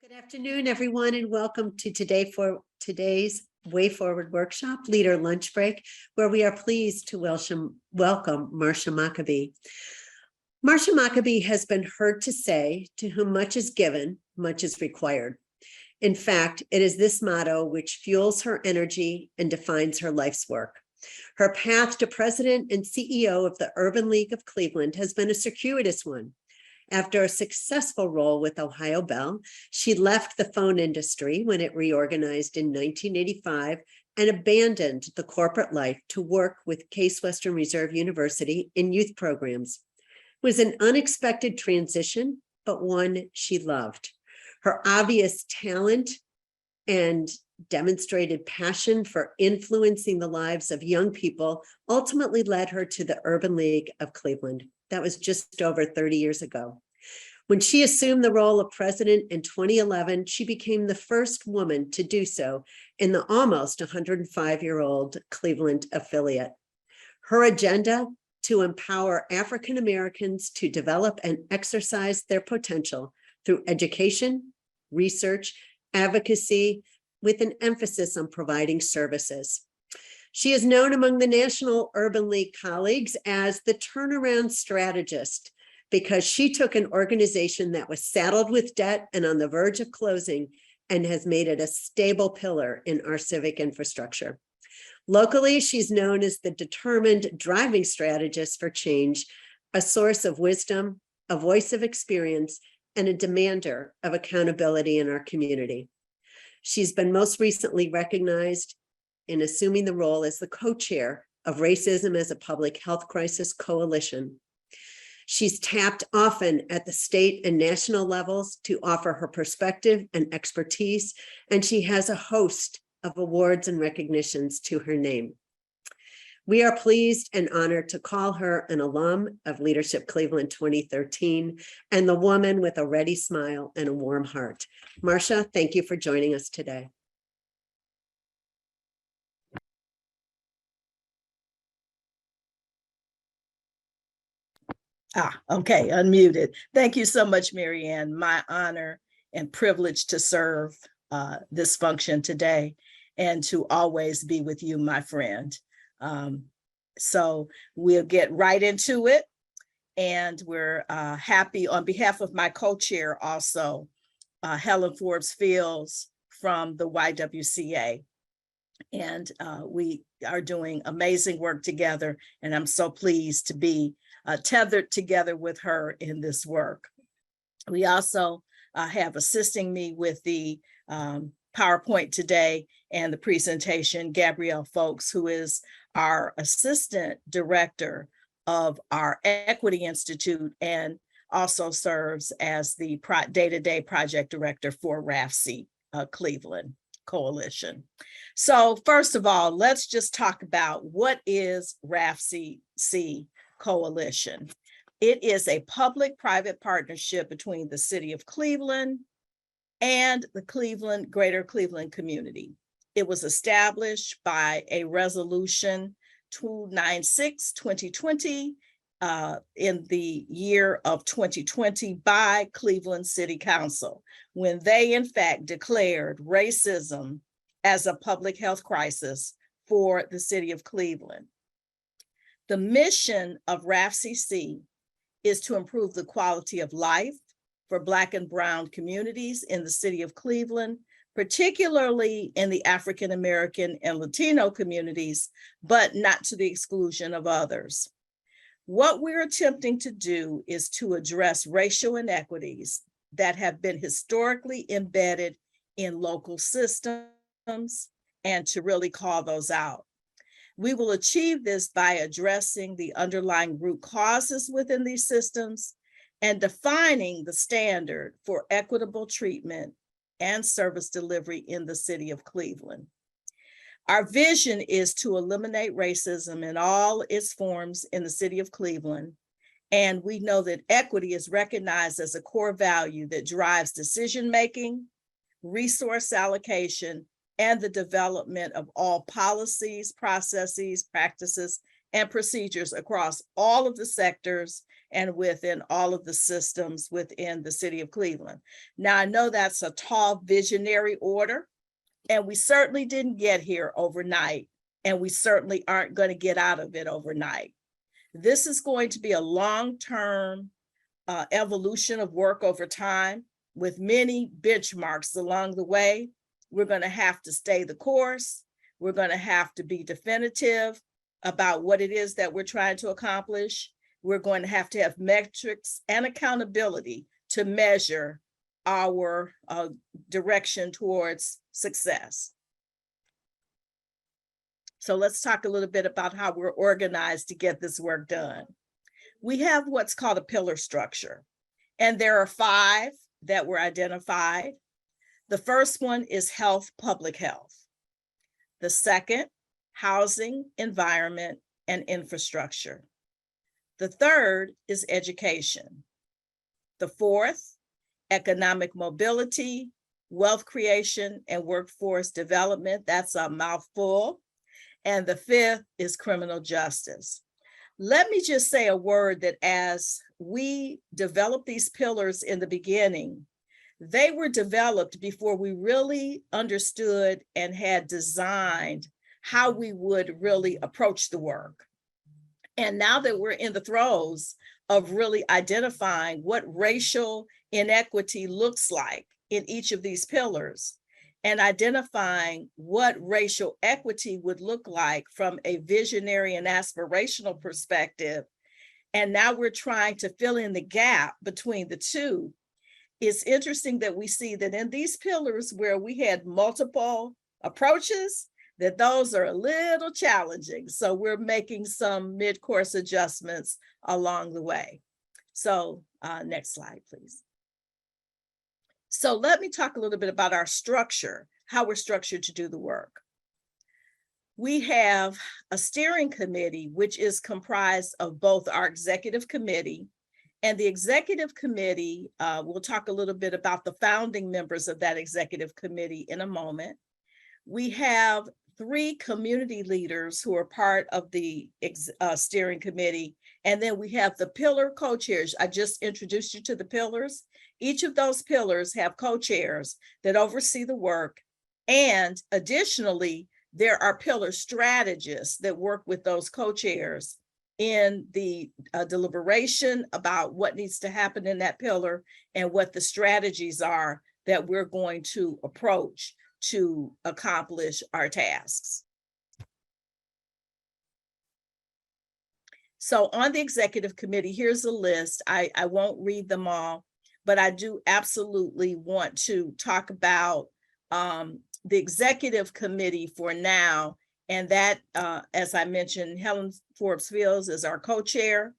Good afternoon, everyone, and welcome to today's Way Forward workshop, Leader Lunch Break, where we are pleased to welcome Marsha Mockabee. Marsha Mockabee has been heard to say, "To whom much is given, much is required." In fact, it is this motto which fuels her energy and defines her life's work. Her path to president and CEO of the Urban League of Cleveland has been a circuitous one. After a successful role with Ohio Bell, she left the phone industry when it reorganized in 1985 and abandoned the corporate life to work with Case Western Reserve University in youth programs. It was an unexpected transition, but one she loved. Her obvious talent and demonstrated passion for influencing the lives of young people ultimately led her to the Urban League of Cleveland. That was just over 30 years ago. When she assumed the role of president in 2011, she became the first woman to do so in the almost 105-year-old Cleveland affiliate. Her agenda: to empower African Americans to develop and exercise their potential through education, research, advocacy, with an emphasis on providing services. She is known among the National Urban League colleagues as the turnaround strategist because she took an organization that was saddled with debt and on the verge of closing and has made it a stable pillar in our civic infrastructure. Locally, she's known as the determined driving strategist for change, a source of wisdom, a voice of experience, and a demander of accountability in our community. She's been most recently recognized in assuming the role as the co-chair of Racism as a Public Health Crisis Coalition. She's tapped often at the state and national levels to offer her perspective and expertise, and she has a host of awards and recognitions to her name. We are pleased and honored to call her an alum of Leadership Cleveland 2013 and the woman with a ready smile and a warm heart. Marsha, thank you for joining us today. Okay, unmuted. Thank you so much, Mary Ann. My honor and privilege to serve this function today and to always be with you, my friend. So we'll get right into it. And we're happy on behalf of my co-chair also, Helen Forbes Fields from the YWCA. And we are doing amazing work together. And I'm so pleased to be tethered together with her in this work. We also have assisting me with the PowerPoint today and the presentation, Gabrielle Folks, who is our Assistant Director of our Equity Institute and also serves as the day-to-day project director for RAPHC-C Cleveland Coalition. So first of all, let's just talk about what is RAPHC-C Coalition. It is a public-private partnership between the City of Cleveland and the Greater Cleveland community. It was established by a resolution 296-2020 in the year of 2020 by Cleveland City Council, when they in fact declared racism as a public health crisis for the city of Cleveland. The mission of RAPHC-C is to improve the quality of life for Black and Brown communities in the city of Cleveland, particularly in the African American and Latino communities, but not to the exclusion of others. What we're attempting to do is to address racial inequities that have been historically embedded in local systems and to really call those out. We will achieve this by addressing the underlying root causes within these systems and defining the standard for equitable treatment and service delivery in the city of Cleveland. Our vision is to eliminate racism in all its forms in the city of Cleveland. And we know that equity is recognized as a core value that drives decision-making, resource allocation, and the development of all policies, processes, practices, and procedures across all of the sectors and within all of the systems within the city of Cleveland. Now, I know that's a tall visionary order, and we certainly didn't get here overnight, and we certainly aren't going to get out of it overnight. This is going to be a long-term evolution of work over time with many benchmarks along the way. We're going to have to stay the course. We're going to have to be definitive about what it is that we're trying to accomplish. We're going to have metrics and accountability to measure our direction towards success. So let's talk a little bit about how we're organized to get this work done. We have what's called a pillar structure, and there are 5 that were identified. The first one is health, public health. The second, housing, environment, and infrastructure. The third is education. The fourth, economic mobility, wealth creation, and workforce development. That's a mouthful. And the fifth is criminal justice. Let me just say a word that as we developed these pillars in the beginning, they were developed before we really understood and had designed how we would really approach the work. And now that we're in the throes of really identifying what racial inequity looks like in each of these pillars, and identifying what racial equity would look like from a visionary and aspirational perspective, and now we're trying to fill in the gap between the two, it's interesting that we see that in these pillars where we had multiple approaches, that those are a little challenging. So we're making some mid-course adjustments along the way. So next slide, please. So let me talk a little bit about our structure, how we're structured to do the work. We have a steering committee, which is comprised of both our executive committee and the executive committee. We'll talk a little bit about the founding members of that executive committee in a moment. We have 3 community leaders who are part of the steering committee. And then we have the pillar co-chairs. I just introduced you to the pillars. Each of those pillars have co-chairs that oversee the work. And additionally, there are pillar strategists that work with those co-chairs in the deliberation about what needs to happen in that pillar and what the strategies are that we're going to approach to accomplish our tasks. So on the executive committee, here's a list. I won't read them all, but I do absolutely want to talk about the executive committee for now. And that, as I mentioned, Helen Forbes Fields is our co-chair.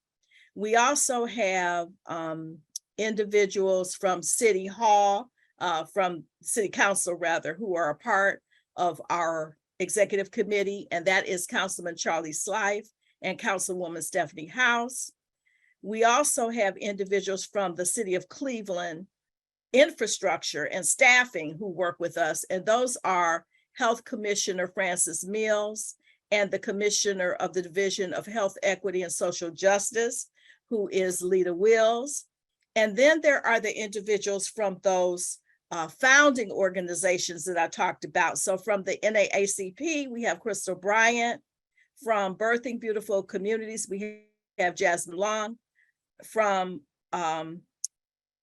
We also have individuals from City Hall, from City Council rather, who are a part of our executive committee, and that is Councilman Charlie Slife and Councilwoman Stephanie House. We also have individuals from the City of Cleveland infrastructure and staffing who work with us, and those are Health Commissioner Francis Mills and the Commissioner of the Division of Health Equity and Social Justice, who is Lita Wills. And then there are the individuals from those founding organizations that I talked about. So from the NAACP, we have Crystal Bryant. From Birthing Beautiful Communities, we have Jasmine Long. From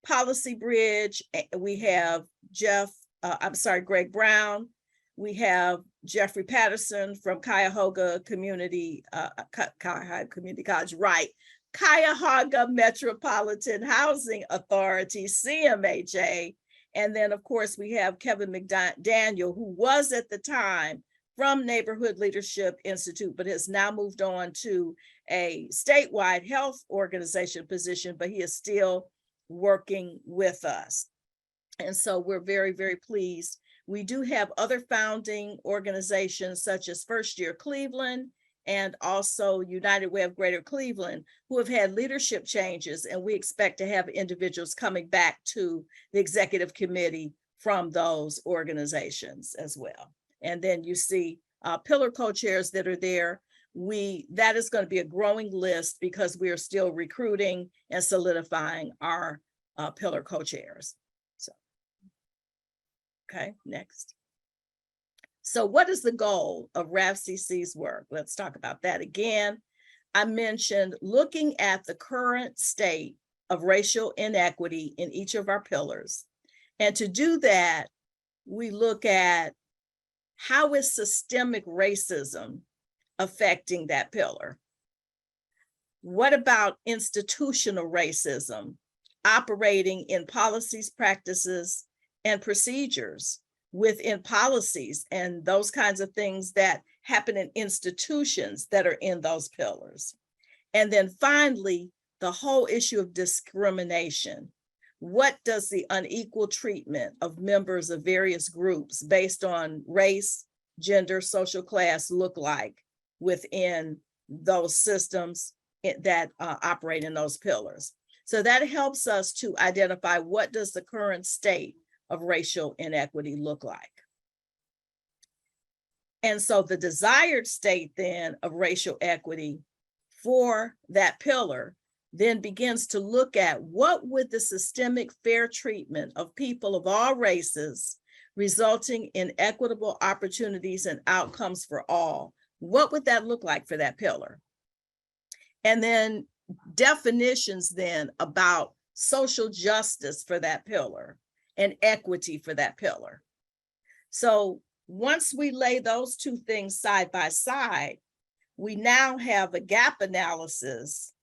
Policy Bridge, we have Greg Brown. We have Jeffrey Patterson from Cuyahoga Community College, right? Cuyahoga Metropolitan Housing Authority, CMHA. And then, of course, we have Kevin McDaniel, who was at the time from Neighborhood Leadership Institute, but has now moved on to a statewide health organization position, but he is still working with us. And so we're very, very pleased. We do have other founding organizations such as First Year Cleveland and also United Way of Greater Cleveland, who have had leadership changes, and we expect to have individuals coming back to the executive committee from those organizations as well. And then you see pillar co-chairs that are there. that is going to be a growing list because we are still recruiting and solidifying our pillar co-chairs. So, okay, next. So what is the goal of RAPHC-C's work? Let's talk about that again. I mentioned looking at the current state of racial inequity in each of our pillars. And to do that, we look at how is systemic racism affecting that pillar? What about institutional racism operating in policies, practices, and procedures within policies and those kinds of things that happen in institutions that are in those pillars? And then finally, the whole issue of discrimination. What does the unequal treatment of members of various groups based on race, gender, social class look like within those systems that operate in those pillars? So that helps us to identify what does the current state of racial inequity look like. And so the desired state then of racial equity for that pillar then begins to look at what would the systemic fair treatment of people of all races resulting in equitable opportunities and outcomes for all, what would that look like for that pillar? And then definitions then about social justice for that pillar and equity for that pillar. So once we lay those two things side by side, we now have a gap analysis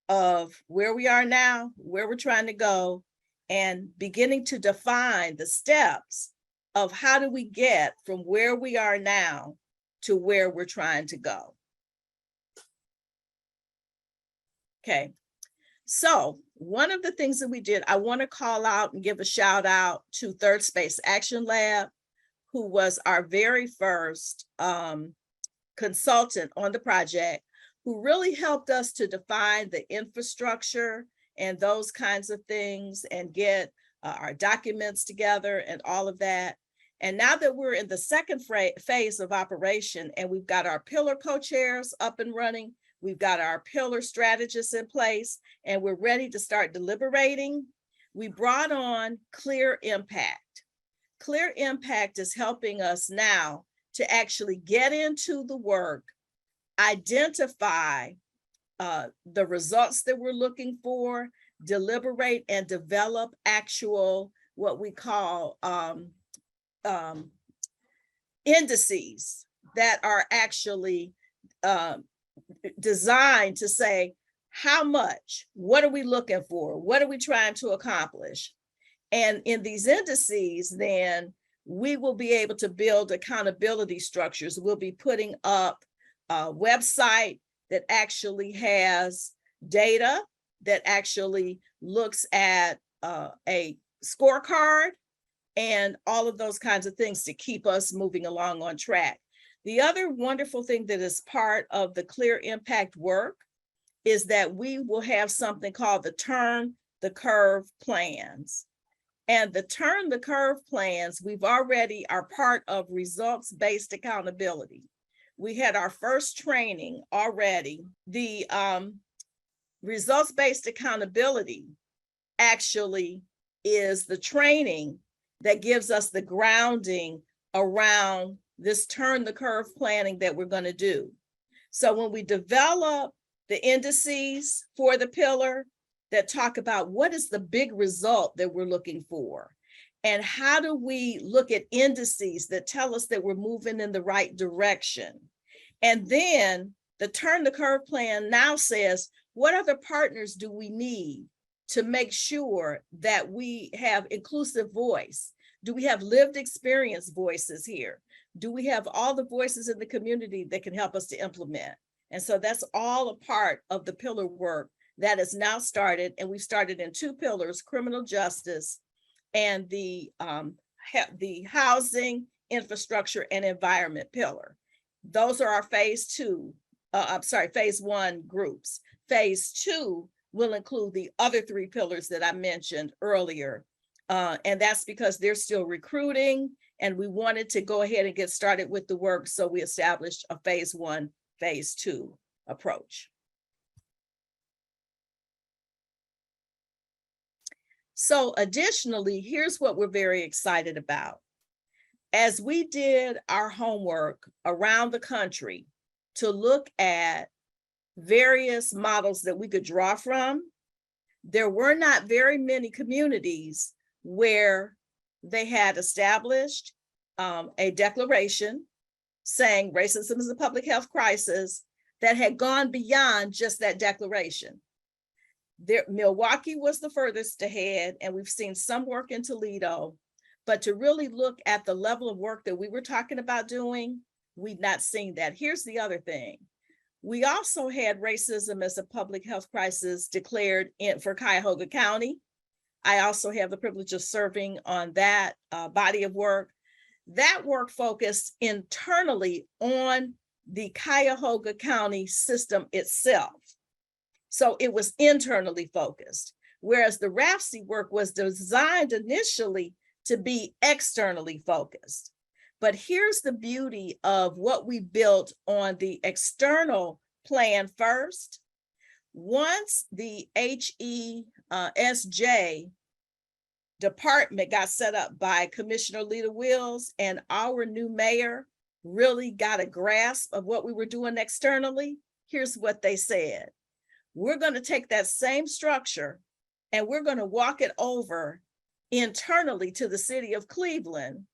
of where we are now, where we're trying to go, and beginning to define the steps of how do we get from where we are now to where we're trying to go. Okay, so one of the things that we did, I want to call out and give a shout out to Third Space Action Lab, who was our very first consultant on the project, who really helped us to define the infrastructure and those kinds of things and get our documents together and all of that. And now that we're in the second phase of operation and we've got our pillar co-chairs up and running, we've got our pillar strategists in place, and we're ready to start deliberating, we brought on Clear Impact. Clear Impact is helping us now to actually get into the work, identify the results that we're looking for, deliberate and develop actual, what we call indices that are actually designed to say, how much, what are we looking for? What are we trying to accomplish? And in these indices, then we will be able to build accountability structures. We'll be putting up a website that actually has data, that actually looks at a scorecard and all of those kinds of things to keep us moving along on track. The other wonderful thing that is part of the Clear Impact work is that we will have something called the Turn the Curve plans. And the Turn the Curve plans, we've already are part of results-based accountability. We had our first training already. The results-based accountability actually is the training that gives us the grounding around this Turn the Curve planning that we're going to do. So when we develop the indices for the pillar that talk about what is the big result that we're looking for, and how do we look at indices that tell us that we're moving in the right direction. And then the Turn the Curve plan now says, what other partners do we need to make sure that we have inclusive voice? Do we have lived experience voices here? Do we have all the voices in the community that can help us to implement? And so that's all a part of the pillar work that is now started. And we've started in two pillars, criminal justice and the housing, infrastructure, and environment pillar. Those are our phase one groups. Phase two will include the other three pillars that I mentioned earlier. And that's because they're still recruiting, and we wanted to go ahead and get started with the work. So we established a phase one phase 2 approach. So additionally, here's what we're very excited about. As we did our homework around the country to look at various models that we could draw from, there were not very many communities where they had established a declaration saying racism is a public health crisis that had gone beyond just that declaration. Milwaukee was the furthest ahead, and we've seen some work in Toledo, but to really look at the level of work that we were talking about doing, we've not seen that. Here's the other thing. We also had racism as a public health crisis declared for Cuyahoga County. I also have the privilege of serving on that body of work. That work focused internally on the Cuyahoga County system itself. So it was internally focused, whereas the RAPHC-C work was designed initially to be externally focused. But here's the beauty of what we built on the external plan first. Once the HESJ department got set up by Commissioner Lita Wills and our new mayor really got a grasp of what we were doing externally, here's what they said. We're going to take that same structure and we're going to walk it over internally to the city of Cleveland.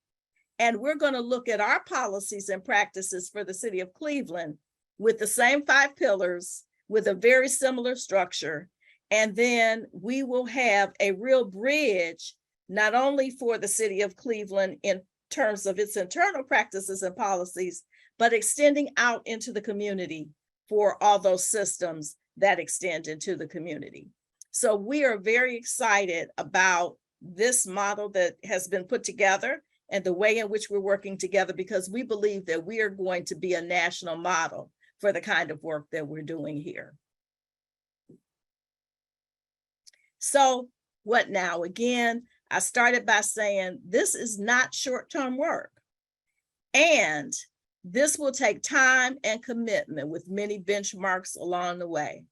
And we're going to look at our policies and practices for the city of Cleveland with the same 5 pillars, with a very similar structure. And then we will have a real bridge, not only for the city of Cleveland in terms of its internal practices and policies, but extending out into the community for all those systems that extend into the community. So we are very excited about this model that has been put together and the way in which we're working together, because we believe that we are going to be a national model for the kind of work that we're doing here. So what now? Again, I started by saying this is not short-term work, and this will take time and commitment with many benchmarks along the way.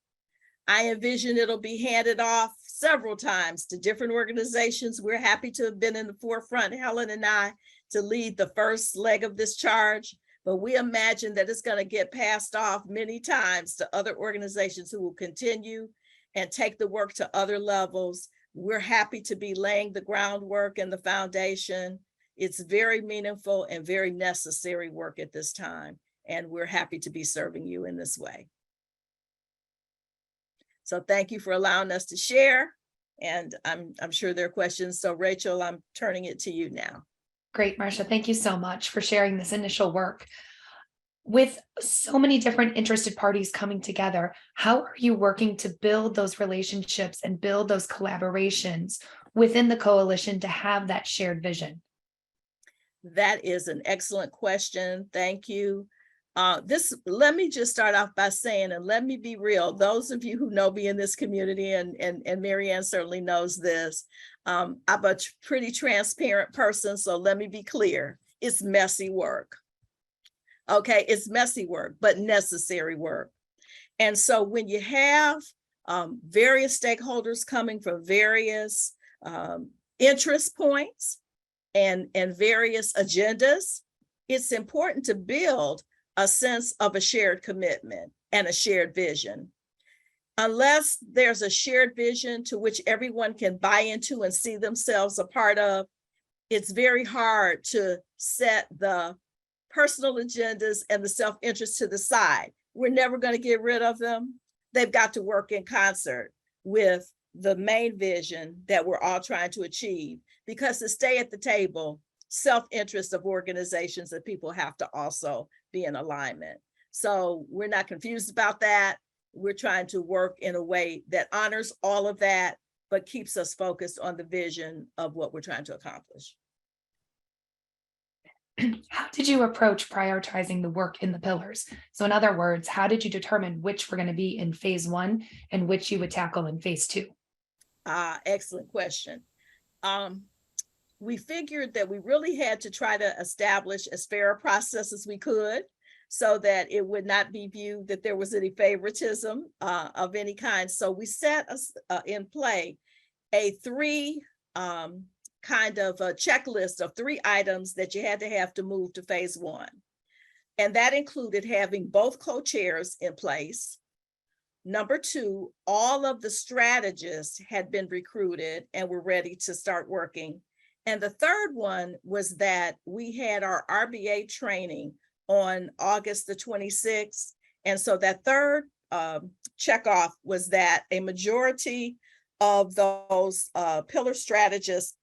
I envision it'll be handed off several times to different organizations. We're happy to have been in the forefront, Helen and I, to lead the first leg of this charge, but we imagine that it's going to get passed off many times to other organizations who will continue and take the work to other levels. We're happy to be laying the groundwork and the foundation. It's very meaningful and very necessary work at this time, and we're happy to be serving you in this way. So thank you for allowing us to share, and I'm sure there are questions. So Rachel, I'm turning it to you now. Great, Marsha. Thank you so much for sharing this initial work. With so many different interested parties coming together, how are you working to build those relationships and build those collaborations within the coalition to have that shared vision? That is an excellent question. Thank you. Let me just start off by saying, and let me be real, those of you who know me in this community, and Marianne certainly knows this, I'm a pretty transparent person, so let me be clear. It's messy work. Okay, it's messy work, but necessary work. And so when you have various stakeholders coming from various interest points and various agendas, it's important to build a sense of a shared commitment and a shared vision. Unless there's a shared vision to which everyone can buy into and see themselves a part of, it's very hard to set the personal agendas and the self-interest to the side. We're never going to get rid of them. They've got to work in concert with the main vision that we're all trying to achieve, because to stay at the table, self-interest of organizations that people have to also be in alignment. So we're not confused about that. We're trying to work in a way that honors all of that, but keeps us focused on the vision of what we're trying to accomplish. How did you approach prioritizing the work in the pillars? So in other words, how did you determine which were going to be in phase 1 and which you would tackle in phase 2? Excellent question. We figured that we really had to try to establish as fair a process as we could. so that it would not be viewed that there was any favoritism of any kind. So we set in play a three kind of a checklist of 3 items that you had to have to move to phase 1. And that included having both co-chairs in place. Number 2, all of the strategists had been recruited and were ready to start working. And the third one was that we had our RBA training on August the 26th. And so that third checkoff was that a majority of those pillar strategists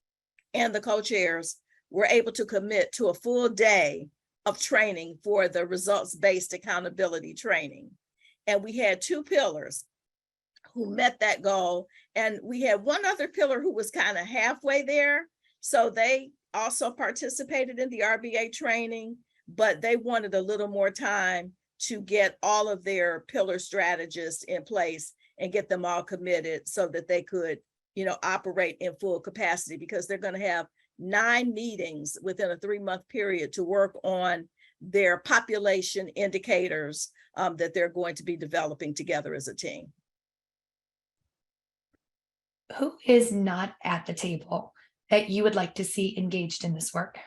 and the co-chairs were able to commit to a full day of training for the results-based accountability training. And we had 2 pillars who met that goal. And we had one other pillar who was kind of halfway there. So they also participated in the RBA training, but they wanted a little more time to get all of their pillar strategists in place and get them all committed so that they could, operate in full capacity, because they're going to have 9 meetings within a 3-month period to work on their population indicators that they're going to be developing together as a team. Who is not at the table that you would like to see engaged in this work?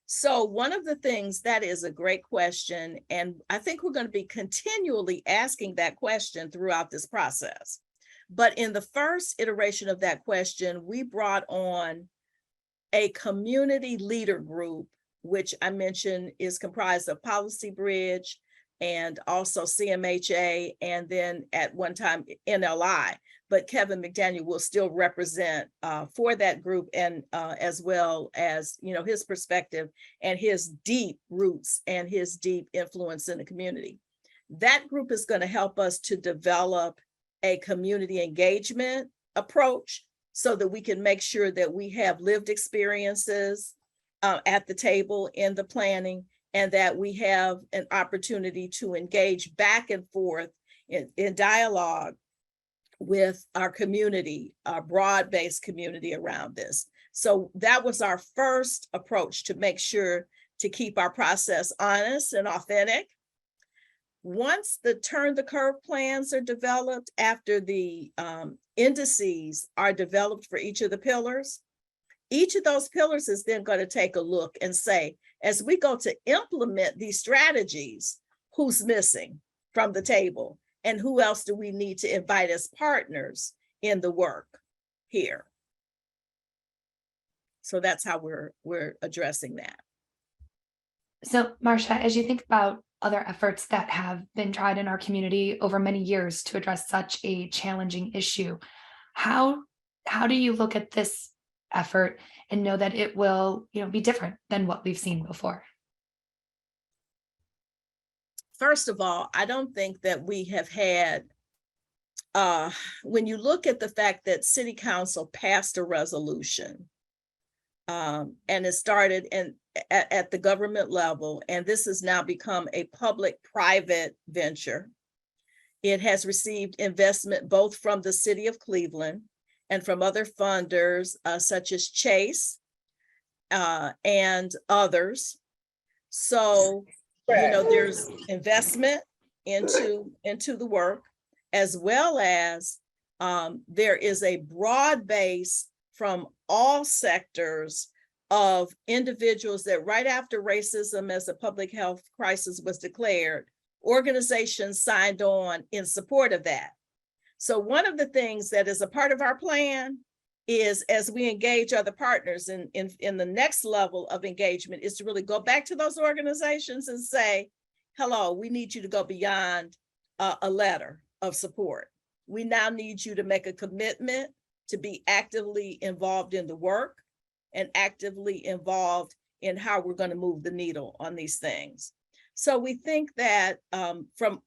So one of the things, that is a great question, and I think we're going to be continually asking that question throughout this process. But in the first iteration of that question, we brought on a community leader group, which I mentioned is comprised of Policy Bridge and also CMHA, and then at one time NLI. But Kevin McDaniel will still represent for that group, and as well as, his perspective and his deep roots and his deep influence in the community. That group is going to help us to develop a community engagement approach so that we can make sure that we have lived experiences at the table in the planning, and that we have an opportunity to engage back and forth in dialogue with our community, our broad-based community around this. So that was our first approach, to make sure to keep our process honest and authentic. Once the turn the curve plans are developed, after the indices are developed for each of the pillars, each of those pillars is then going to take a look and say, as we go to implement these strategies, who's missing from the table? And who else do we need to invite as partners in the work here? So that's how we're addressing that. So, Marsha, as you think about other efforts that have been tried in our community over many years to address such a challenging issue, how do you look at this effort and know that it will, be different than what we've seen before? First of all, I don't think that we have had, when you look at the fact that City Council passed a resolution, and it started at the government level, and this has now become a public-private venture. It has received investment both from the City of Cleveland and from other funders, such as Chase and others. So, there's investment into the work, as well as there is a broad base from all sectors of individuals that right after racism as a public health crisis was declared, organizations signed on in support of that. So one of the things that is a part of our plan is, as we engage other partners in the next level of engagement, is to really go back to those organizations and say, hello, we need you to go beyond a letter of support. We now need you to make a commitment to be actively involved in the work and actively involved in how we're going to move the needle on these things. So we think that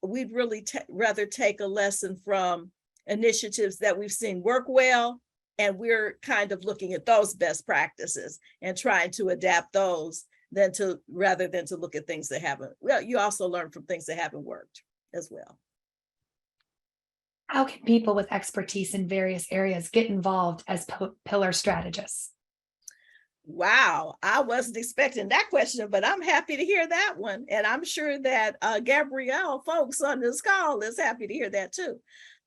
we'd really rather take a lesson from initiatives that we've seen work well, and we're kind of looking at those best practices and trying to adapt those rather than to look at things that haven't. Well, you also learn from things that haven't worked as well. How can people with expertise in various areas get involved as pillar strategists? Wow, I wasn't expecting that question, but I'm happy to hear that one. And I'm sure that Gabrielle, folks on this call, is happy to hear that too.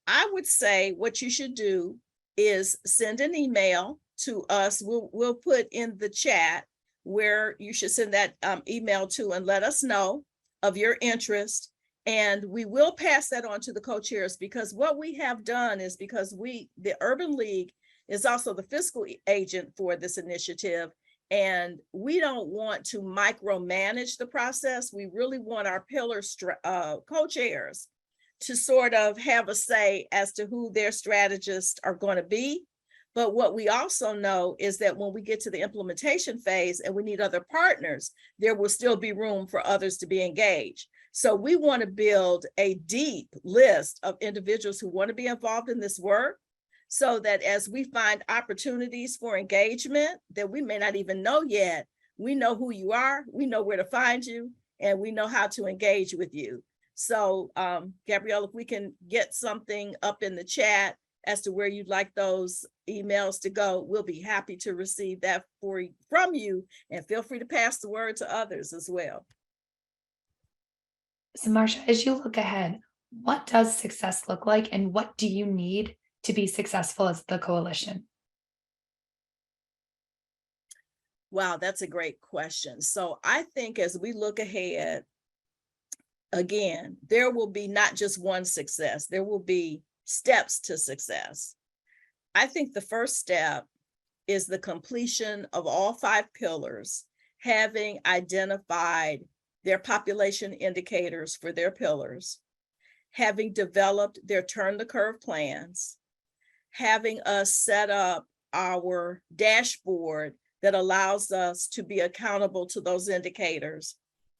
I would say what you should do is send an email to us. We'll put in the chat where you should send that email to and let us know of your interest. And we will pass that on to the co-chairs, because what we have done is, because the Urban League is also the fiscal agent for this initiative, and we don't want to micromanage the process. We really want our pillar co-chairs to sort of have a say as to who their strategists are going to be. But what we also know is that when we get to the implementation phase and we need other partners, there will still be room for others to be engaged. So we want to build a deep list of individuals who want to be involved in this work, so that as we find opportunities for engagement that we may not even know yet, we know who you are, we know where to find you, and we know how to engage with you. So Gabrielle, if we can get something up in the chat as to where you'd like those emails to go, we'll be happy to receive that from you, and feel free to pass the word to others as well. So Marsha, as you look ahead, what does success look like, and what do you need to be successful as the coalition? Wow, that's a great question. So I think as we look ahead, again, there will be not just one success, there will be steps to success. I think the first step is the completion of all 5 pillars, having identified their population indicators for their pillars, having developed their turn the curve plans, having us set up our dashboard that allows us to be accountable to those indicators,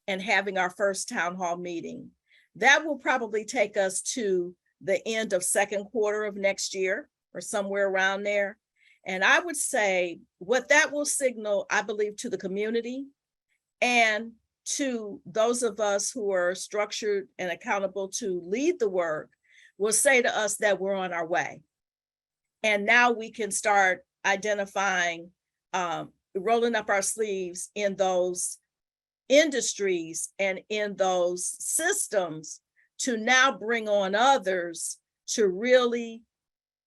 and having our first town hall meeting. That will probably take us to the end of second quarter of next year, or somewhere around there. And I would say what that will signal, I believe, to the community and to those of us who are structured and accountable to lead the work, will say to us that we're on our way. And now we can start identifying, rolling up our sleeves in those industries and in those systems to now bring on others to really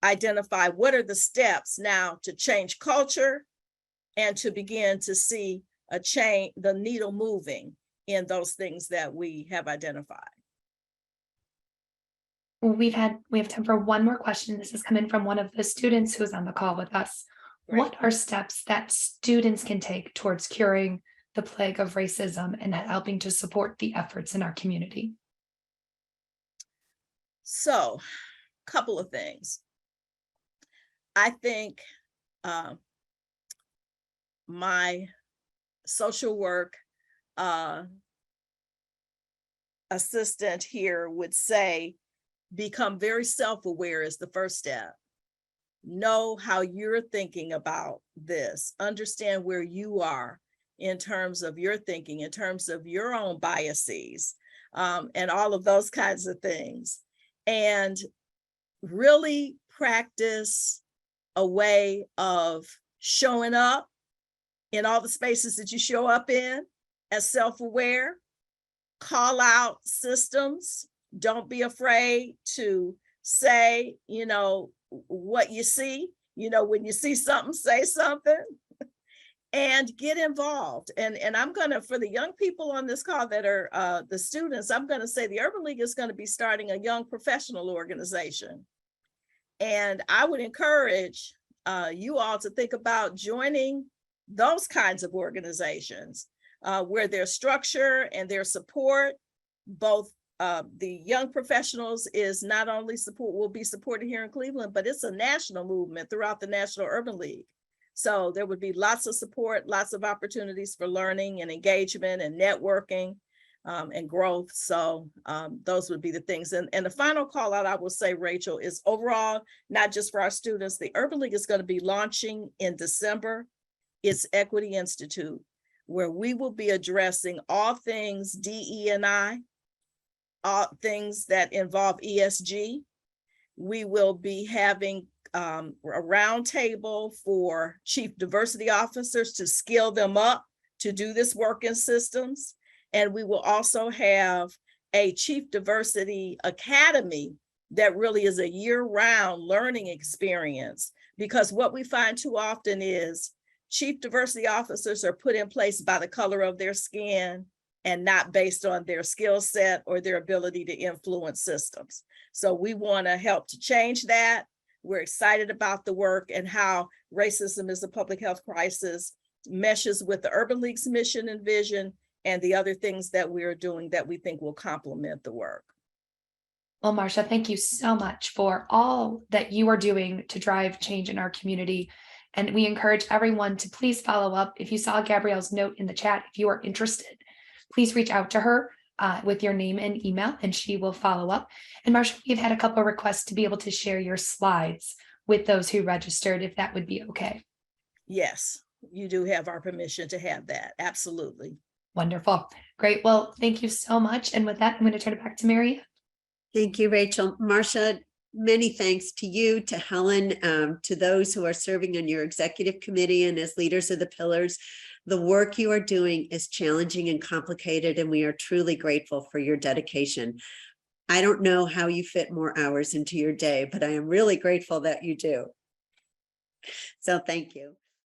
identify what are the steps now to change culture and to begin to see a change, the needle moving in those things that we have identified. We have time for one more question. This is coming from one of the students who's on the call with us. Great. What are steps that students can take towards curing the plague of racism and helping to support the efforts in our community? So, a couple of things. I think my social work assistant here would say, become very self-aware is the first step. Know how you're thinking about this. Understand where you are in terms of your thinking, in terms of your own biases, and all of those kinds of things. And really practice a way of showing up in all the spaces that you show up in as self-aware. Call out systems. Don't be afraid to say, what you see. When you see something, say something. And get involved. And I'm gonna, for the young people on this call that are the students, I'm gonna say the Urban League is gonna be starting a young professional organization. And I would encourage you all to think about joining those kinds of organizations where there's structure and there's support. Both the young professionals is not only will be supported here in Cleveland, but it's a national movement throughout the National Urban League. So there would be lots of support, lots of opportunities for learning and engagement and networking and growth. So those would be the things. And the final call out I will say, Rachel, is overall, not just for our students, the Urban League is going to be launching in December its Equity Institute, where we will be addressing all things DE&I, all things that involve ESG, We will be having a roundtable for chief diversity officers to skill them up to do this work in systems. And we will also have a chief diversity academy that really is a year-round learning experience, because what we find too often is chief diversity officers are put in place by the color of their skin and not based on their skill set or their ability to influence systems. So we want to help to change that. We're excited about the work and how racism is a public health crisis meshes with the Urban League's mission and vision and the other things that we're doing that we think will complement the work. Well, Marsha, thank you so much for all that you are doing to drive change in our community. And we encourage everyone to please follow up. If you saw Gabrielle's note in the chat, if you are interested, please reach out to her with your name and email, and she will follow up. And Marsha, we've had a couple of requests to be able to share your slides with those who registered, if that would be okay. Yes, you do have our permission to have that. Absolutely. Wonderful. Great. Well, thank you so much. And with that, I'm going to turn it back to Mary. Thank you, Rachel. Marsha, many thanks to you, to Helen, to those who are serving on your executive committee and as leaders of the pillars. The work you are doing is challenging and complicated, and we are truly grateful for your dedication. I don't know how you fit more hours into your day, but I am really grateful that you do. So thank you.